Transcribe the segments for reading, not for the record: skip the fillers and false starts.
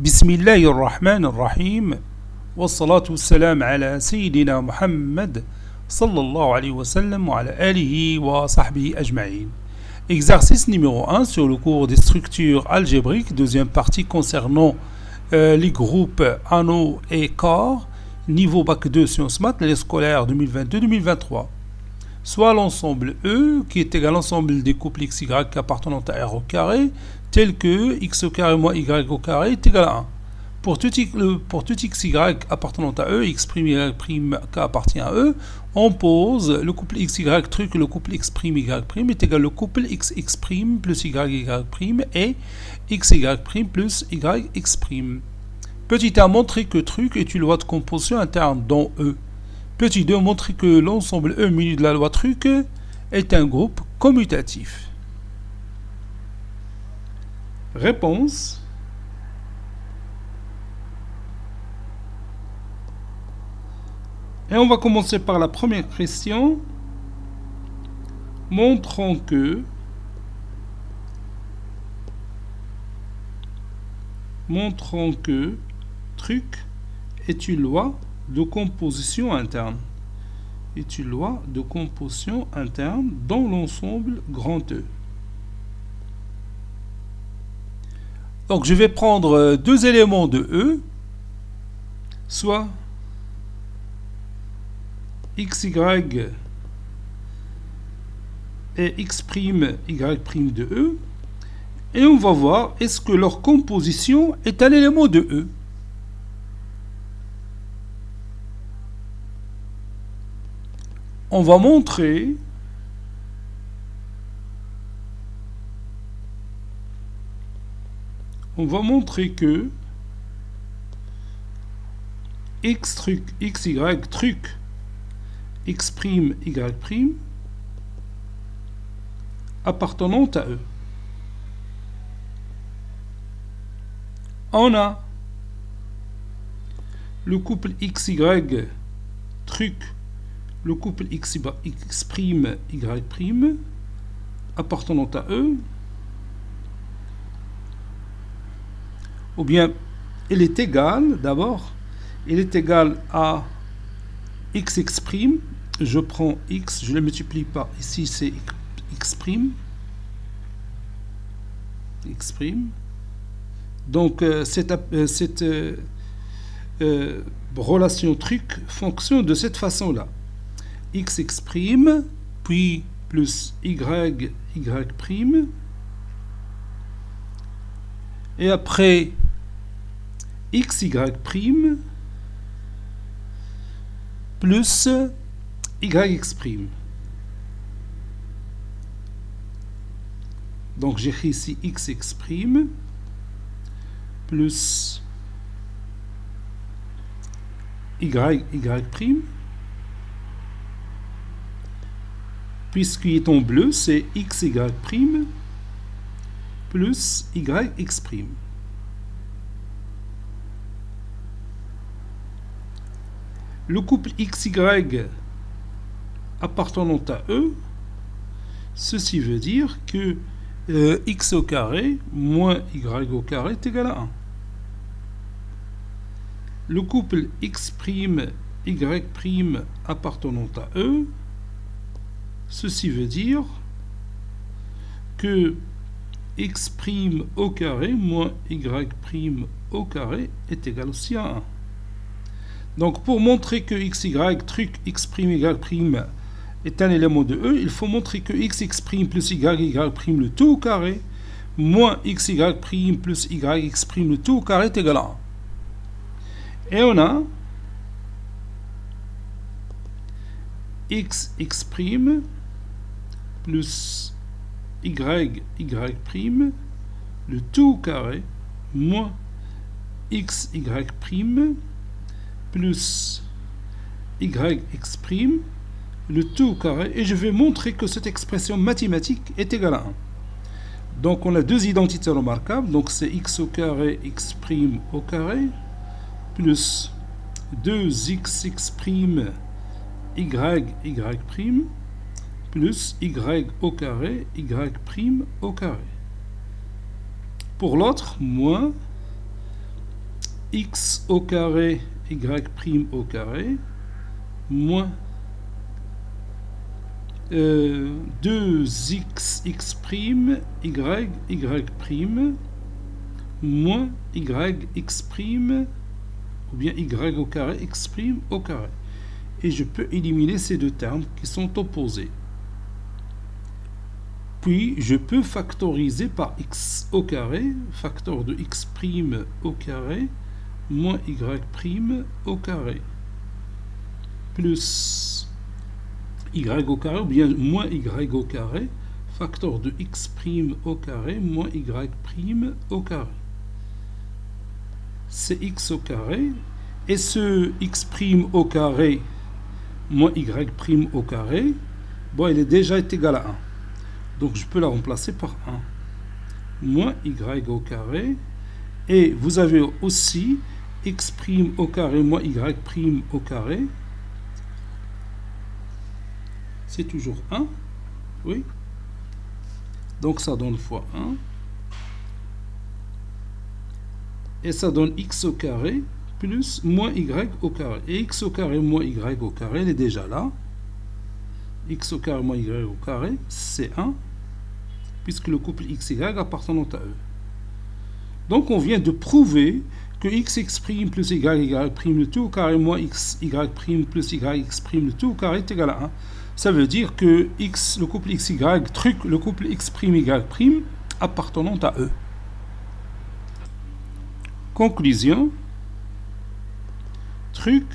بسم الله الرحمن الرحيم والصلاة والسلام على سيدنا محمد صلى الله عليه وسلم وعلى آله وصحبه أجمعين. Exercice numéro 1 sur le cours des structures algébriques, deuxième partie concernant les groupes anneaux et corps, niveau bac 2 sciences maths, l'année scolaire 2022-2023. Soit l'ensemble E, qui est égal à l'ensemble des couples XY appartenant à R au carré, tel que x au carré moins y au carré est égal à 1. Pour tout xy appartenant à E, x' y' k appartient à E, on pose le couple xy truc, le couple x' y' est égal au couple xx' plus y' et xy' plus yx'. Petit 1, montrer que truc est une loi de composition interne dans E. Petit 2, montrer que l'ensemble E muni de la loi truc est un groupe commutatif. Réponse. Et on va commencer par la première question. Montrons que truc est une loi de composition interne. Est une loi de composition interne dans l'ensemble grand E. Donc je vais prendre deux éléments de E, soit xy et x', y' de E, et on va voir est-ce que leur composition est un élément de E. On va montrer que x truc, xy truc, x', y' appartenant à E. On a le couple xy truc, le couple x', y' appartenant à E, ou bien il est égal, d'abord, il est égal à xx', je prends x, je le multiplie par, ici c'est x', donc cette relation truc fonctionne de cette façon-là. Xx', puis plus y', et après xy' plus yx'. Donc j'écris ici xx' plus yy'. Puisqu'il est en bleu, c'est xy' plus yx'. Le couple xy appartenant à E, ceci veut dire que x au carré moins y au carré est égal à 1. Le couple x', y' appartenant à E, ceci veut dire que x' au carré moins y' au carré est égal aussi à 1. Donc pour montrer que xy truc x', y' est un élément de E, il faut montrer que xx' plus yy' le tout au carré moins xy' plus yx' le tout au carré est égal à 1. Et on a xx' plus yy' le tout au carré moins xy' plus yx' le tout au carré, et je vais montrer que cette expression mathématique est égale à 1. Donc on a deux identités remarquables, donc c'est x au carré, x' au carré, plus 2xx', y', plus y au carré, y' au carré. Pour l'autre, moins x au carré y prime au carré moins 2x x prime y prime moins y x prime ou bien y au carré x prime au carré. Et je peux éliminer ces deux termes qui sont opposés. Puis je peux factoriser par x au carré, facteur de x prime au carré moins y prime au carré plus y au carré ou bien moins y au carré, facteur de x prime au carré moins y prime au carré. C'est x au carré et ce x prime au carré moins y prime au carré, bon, il est déjà égal à 1. Donc je peux la remplacer par 1 moins y au carré. Et vous avez aussi x prime au carré moins y prime au carré. C'est toujours 1. Oui. Donc ça donne fois 1. Et ça donne x au carré plus moins y au carré. Et x au carré moins y au carré, il est déjà là. X au carré moins y au carré, c'est 1. Puisque le couple xy appartenant à eux. Donc on vient de prouver que x prime plus y prime le tout au carré moins xy prime plus y prime le tout au carré est égal à 1. Ça veut dire que x, le couple xy, le couple x prime y prime appartenant à eux. Conclusion. Truc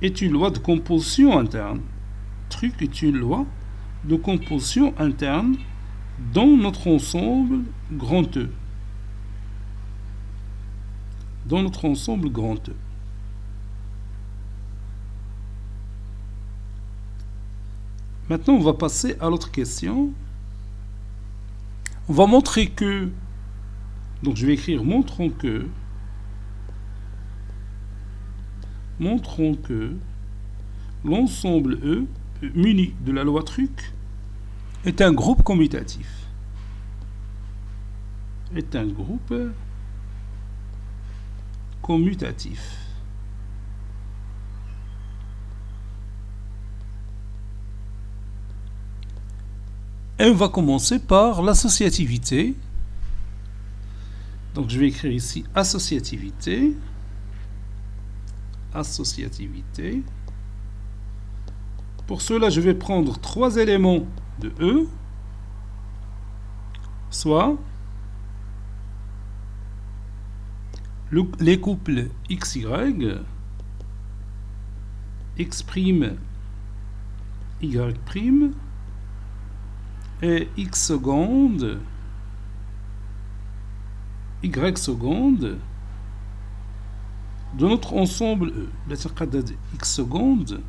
est une loi de composition interne. Truc est une loi de composition interne dans notre ensemble grand E. Dans notre ensemble grand E. Maintenant, on va passer à l'autre question. On va montrer que, donc je vais écrire montrons que l'ensemble E muni de la loi truc est un groupe commutatif. Est un groupe commutatif. Et on va commencer par l'associativité. Donc je vais écrire ici associativité. Associativité. Pour cela, je vais prendre 3 éléments de E, soit les couples XY, X', Y', et X seconde, Y seconde, de notre ensemble E. X seconde,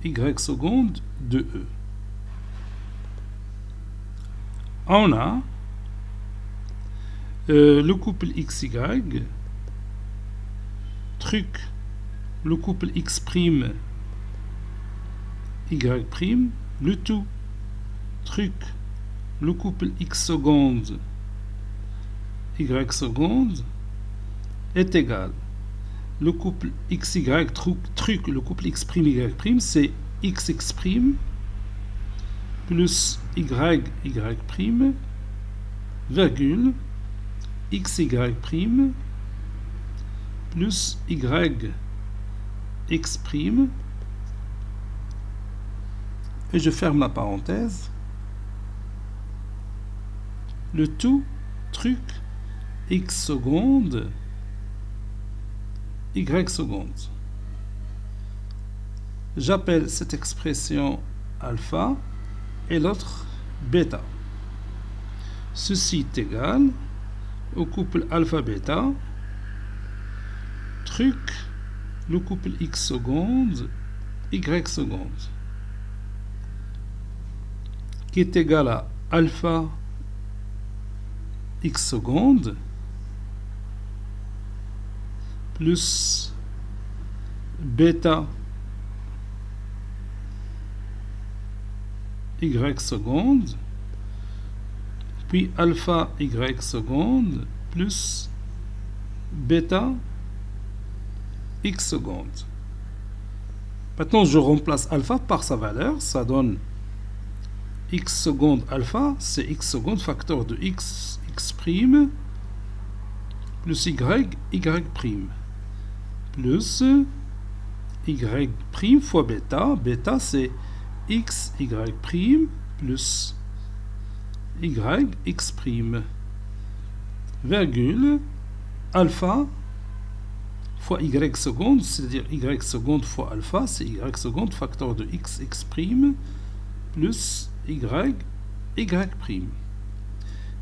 Y seconde de E. On a le couple XY, truc, le couple X', Y', le tout, truc, le couple X seconde, Y seconde, est égal. Le couple XY, truc, le couple X', Y', c'est XX' plus YY', virgule, XY' plus YX', et je ferme la parenthèse. Le tout, truc, X seconde, Y seconde. J'appelle cette expression alpha et l'autre bêta. Ceci est égal au couple alpha-bêta, truc, le couple X seconde, Y seconde, qui est égal à alpha X seconde plus bêta Y seconde, puis alpha Y seconde plus bêta x secondes. Maintenant, je remplace alpha par sa valeur. Ça donne x secondes alpha, c'est x secondes facteur de x, x prime, plus y, y prime, plus y prime fois bêta. Bêta, c'est x, y prime, plus y, x prime, virgule, alpha fois y seconde, c'est-à-dire y seconde fois alpha, c'est y seconde facteur de x, x prime, plus y, y prime,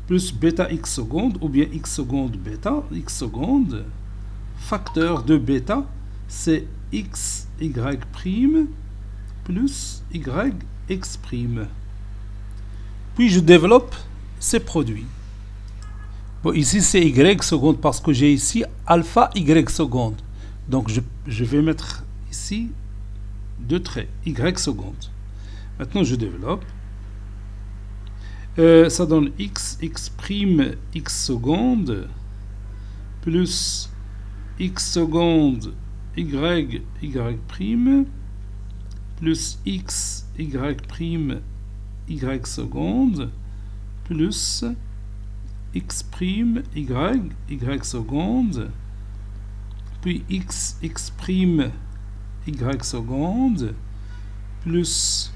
plus bêta x seconde, ou bien x seconde bêta, x seconde, facteur de bêta, c'est x, y prime, plus y, x prime. Puis je développe ces produits. Bon, ici c'est y seconde parce que j'ai ici alpha y seconde. Donc je vais mettre ici deux traits, y seconde. Maintenant je développe. Ça donne x, x prime, x seconde, plus x seconde, y, y prime, plus x, y prime, y seconde, plus x prime, y, y seconde, puis x, x prime, y seconde, plus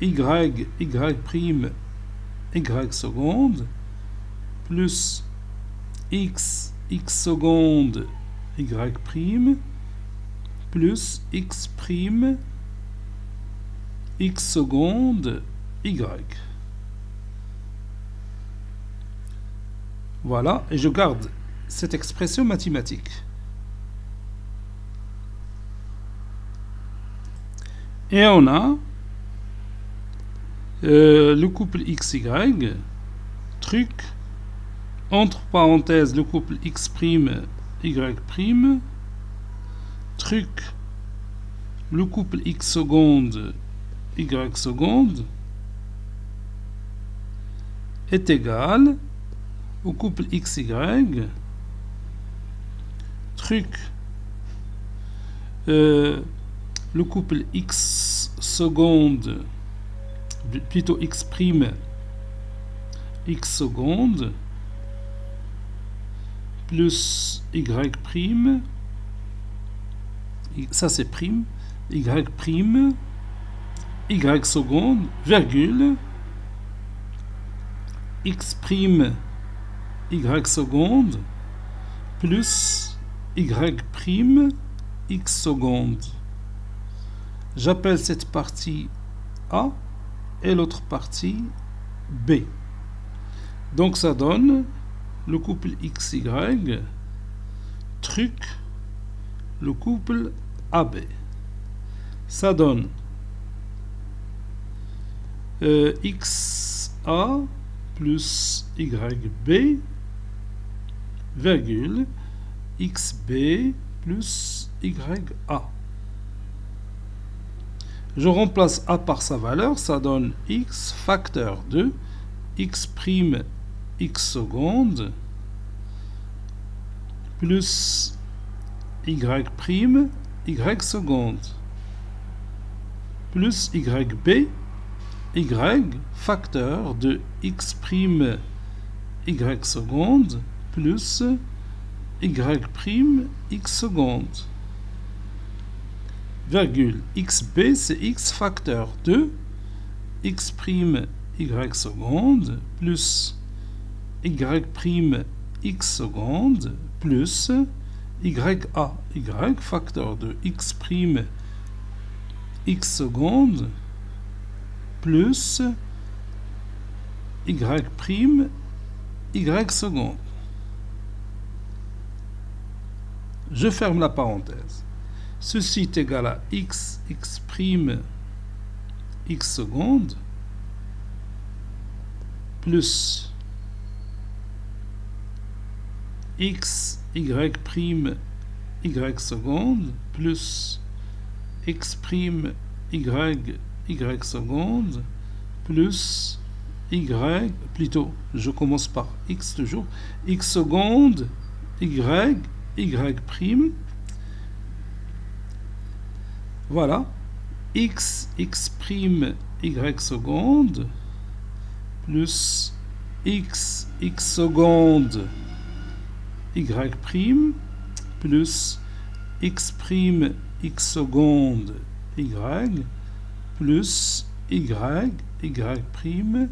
y, y prime, y seconde, plus x, x seconde, y prime, plus x prime, x seconde, y. Voilà, et je garde cette expression mathématique. Et on a le couple XY, truc, entre parenthèses, le couple X', Y', truc, le couple X seconde, Y seconde, est égal au couple XY, truc, le couple X seconde, plutôt X', X seconde, plus Y', ça c'est prime, Y', Y seconde, virgule, X', Y seconde, plus Y', X seconde. J'appelle cette partie A et l'autre partie B. Donc ça donne le couple XY, truc, le couple AB. Ça donne XA plus YB, virgule, XB plus YA. Je remplace A par sa valeur, ça donne X facteur de X', X seconde, plus Y', Y seconde, plus YB, Y facteur de X', Y seconde, plus Y', X seconde, virgule, XB c'est X facteur de X', Y seconde, plus Y', X seconde, plus YA, Y facteur de X', X seconde, plus Y', Y seconde. Je ferme la parenthèse. Ceci est égal à X', X', X seconde, plus X, Y', Y seconde, plus X', Y, Y seconde, plus y, plutôt, je commence par x toujours, x seconde, y prime, voilà, x prime, y seconde, plus x seconde, y prime, plus x prime, x seconde, y, plus y prime,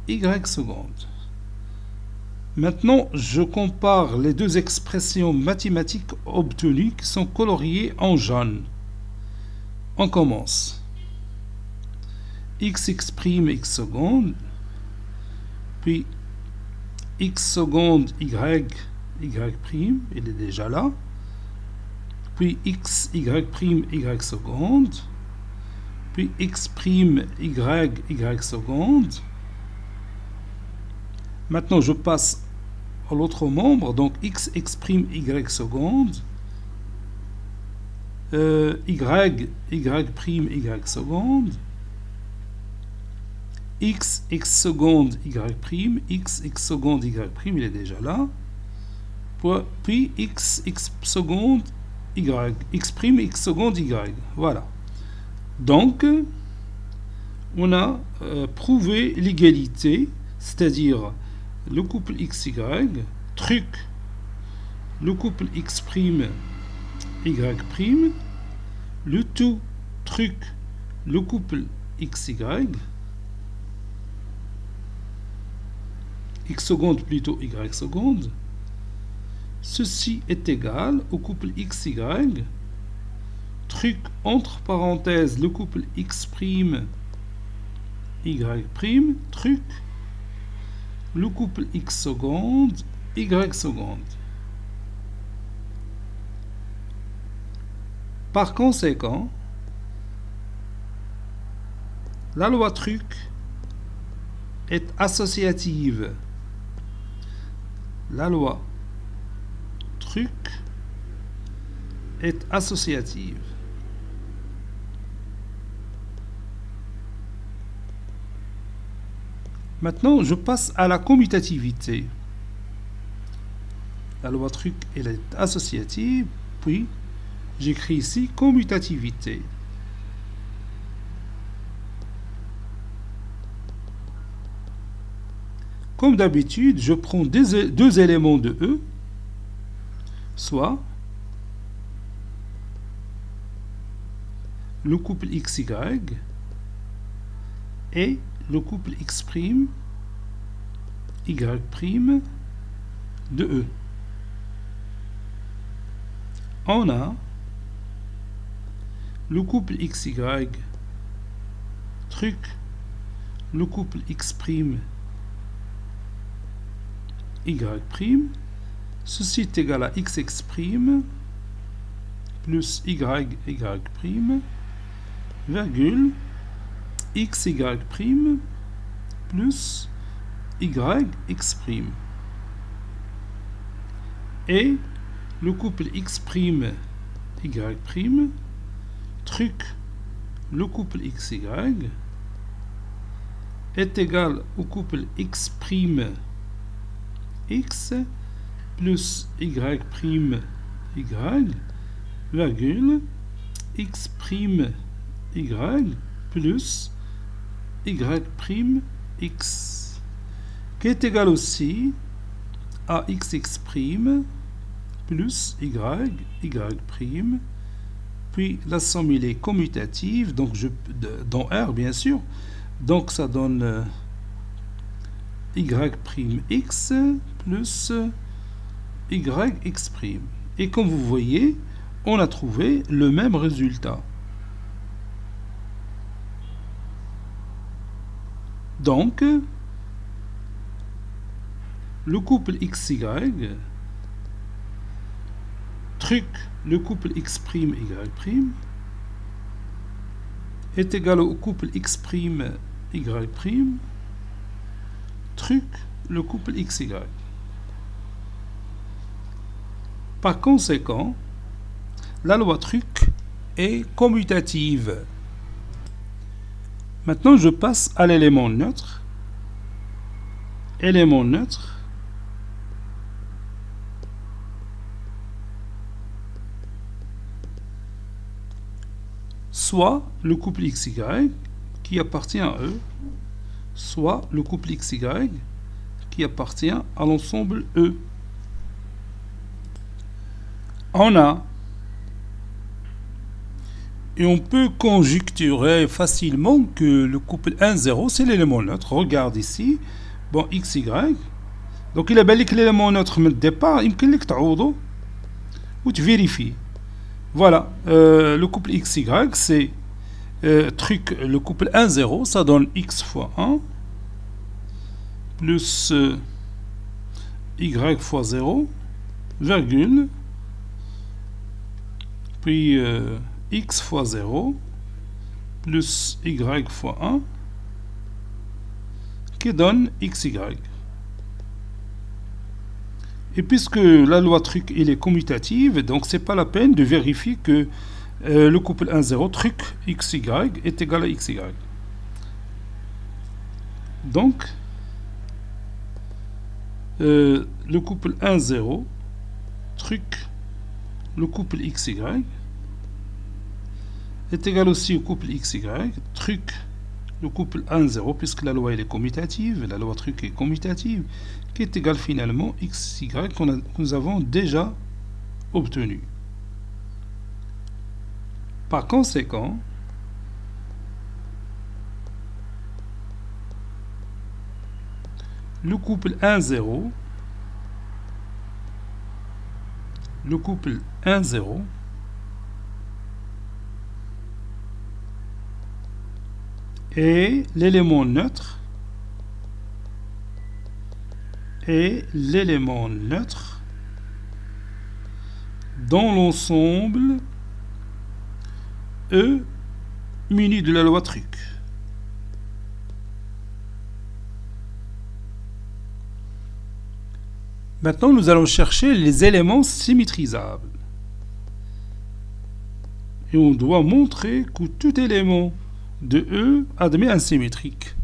y seconde. Maintenant, je compare les deux expressions mathématiques obtenues qui sont coloriées en jaune. On commence. X prime, x seconde, puis x seconde, y prime, il est déjà là, puis x, y prime, y seconde, puis x prime, y seconde. Maintenant, je passe à l'autre membre, donc x prime, y seconde, y prime, y seconde, x seconde, y prime, x seconde, y prime, il est déjà là, puis x seconde, y, x prime, x seconde, y, voilà. Donc, on a prouvé l'égalité, c'est-à-dire le couple XY, truc, le couple X', Y', le tout, truc, le couple XY, X seconde plutôt Y seconde, ceci est égal au couple XY, truc, entre parenthèses, le couple X', Y', truc, le couple X seconde, Y seconde. Par conséquent, la loi truc est associative. La loi truc est associative. Maintenant, je passe à la commutativité. La loi truc, elle est associative, puis j'écris ici commutativité. Comme d'habitude, je prends deux éléments de E, soit le couple XY et le couple X', Y' de E. On a le couple XY, truc, le couple X', Y', ceci est égal à XX' plus Y', virgule, XY' plus YX'. Et le couple X', Y', truc, le couple XY est égal au couple X', X plus Y', virgule, X', Y plus Y', X, qui est égal aussi à XX' plus Y', puis la somme il est commutative, donc dans R bien sûr, donc ça donne Y'X plus YX'. Et comme vous voyez, on a trouvé le même résultat. Donc, le couple XY, truc, le couple X', Y', est égal au couple X', Y', truc, le couple XY. Par conséquent, la loi truc est commutative. Maintenant, je passe à l'élément neutre. Élément neutre. Soit le couple XY qui appartient à E, soit le couple XY qui appartient à l'ensemble E. On a, et on peut conjecturer facilement que le couple 1, 0, c'est l'élément neutre. Regarde ici, bon, XY. Donc il a bien que l'élément neutre من الدépart, يمكن لك تعوضه وتفيريفي. Voilà, le couple XY, c'est le couple 1, 0, ça donne X fois 1, plus Y fois 0, virgule, puis X fois 0, plus Y fois 1, qui donne XY. Et puisque la loi truc il est commutative, donc c'est pas la peine de vérifier que le couple 1, 0, truc XY est égal à XY. Donc, le couple 1, 0, truc, le couple XY, est égal aussi au couple XY, truc, le couple 1, 0, puisque la loi elle est commutative, la loi truc est commutative, qui est égal finalement XY que nous avons déjà obtenu. Par conséquent, le couple 1, 0, le couple 1, 0 est l'élément neutre dans l'ensemble E muni de la loi truc. Maintenant, nous allons chercher les éléments symétrisables. Et on doit montrer que tout élément de E admet un symétrique.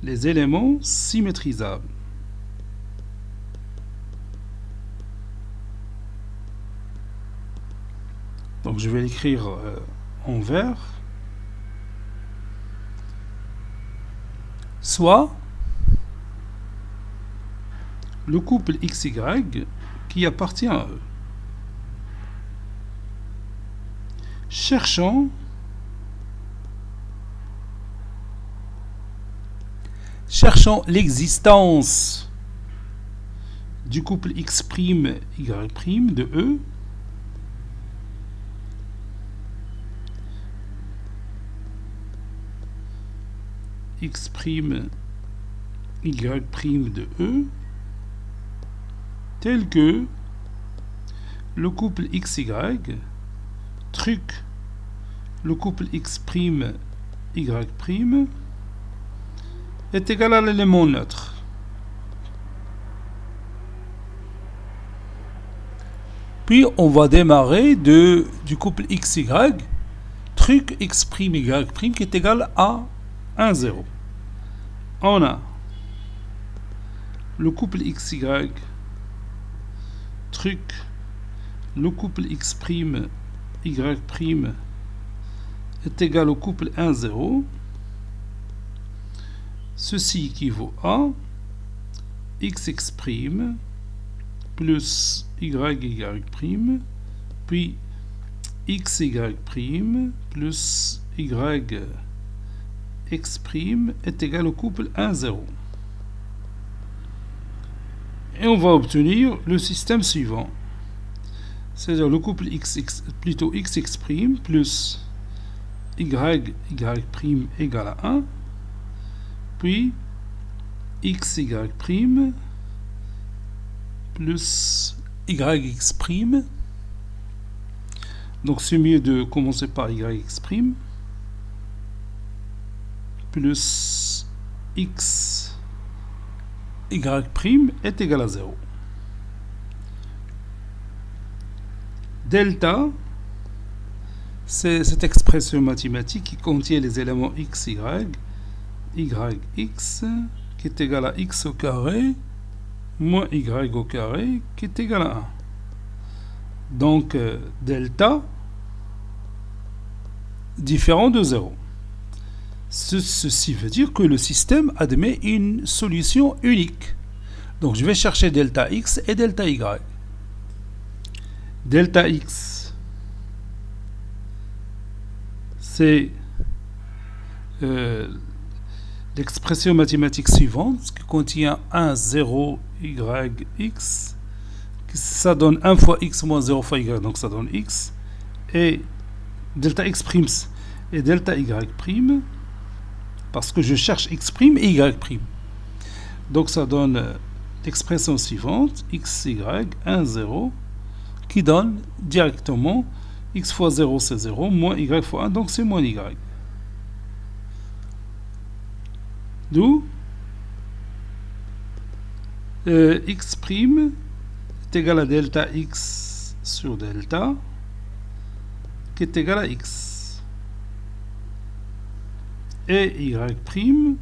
Les éléments symétrisables. Donc je vais l'écrire en vert. Soit le couple XY qui appartient à E. Cherchons l'existence du couple X', Y' de E X', Y' de E tel que le couple XY truc le couple X', Y' est égal à l'élément neutre. Puis on va démarrer du couple XY truc X', Y' qui est égal à 1, 0. On a le couple XY truc le couple X', Y' est égal au couple 1, 0. Ceci équivaut à XX' plus YY', puis XY' plus YX' est égal au couple 1, 0. Et on va obtenir le système suivant. C'est-à-dire le couple XX plus YY' égale à 1, puis XY' plus YX'. Donc c'est mieux de commencer par YX' plus XY' est égal à 0. Delta c'est cette expression mathématique qui contient les éléments x, y, yx, qui est égal à x au carré, moins y au carré, qui est égal à 1. Donc, delta, différent de 0. Ceci veut dire que le système admet une solution unique. Donc, je vais chercher delta x et delta y. Delta x, c'est l'expression mathématique suivante qui contient 1, 0, y, x. Ça donne 1 fois x moins 0 fois y, donc ça donne x. Et delta x prime et delta y prime, parce que je cherche x prime et y prime. Donc ça donne l'expression suivante, x, y, 1, 0, qui donne directement x fois 0 c'est 0, moins y fois 1, donc c'est moins y. D'où x prime est égal à delta x sur delta, qui est égal à x. Et y prime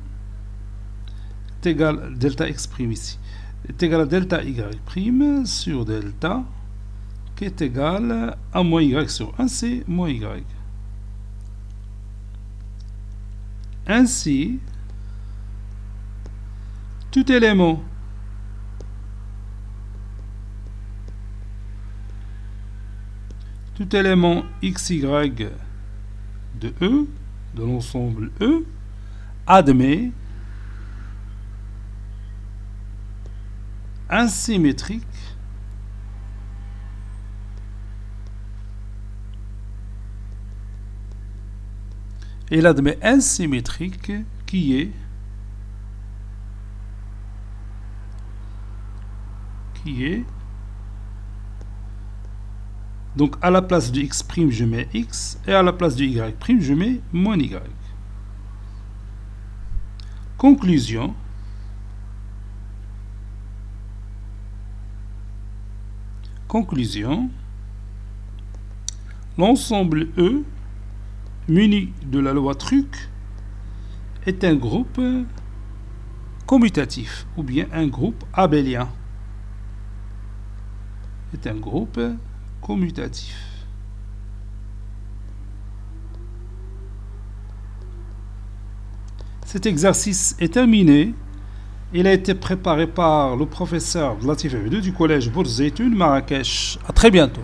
est égal, delta x prime ici, est égal à delta y prime sur delta, qui est égal à moins y sur 1, c'est moins y. Ainsi, tout élément xy de E, de l'ensemble E, admet un symétrique et il admet un symétrique qui est donc à la place de x' je mets x et à la place de y' je mets moins y. Conclusion. L'ensemble E muni de la loi Truc est un groupe commutatif ou bien un groupe abélien. Est un groupe commutatif. Cet exercice est terminé. Il a été préparé par le professeur Latif Abidou du collège Bourz Zeytoun Marrakech. À très bientôt.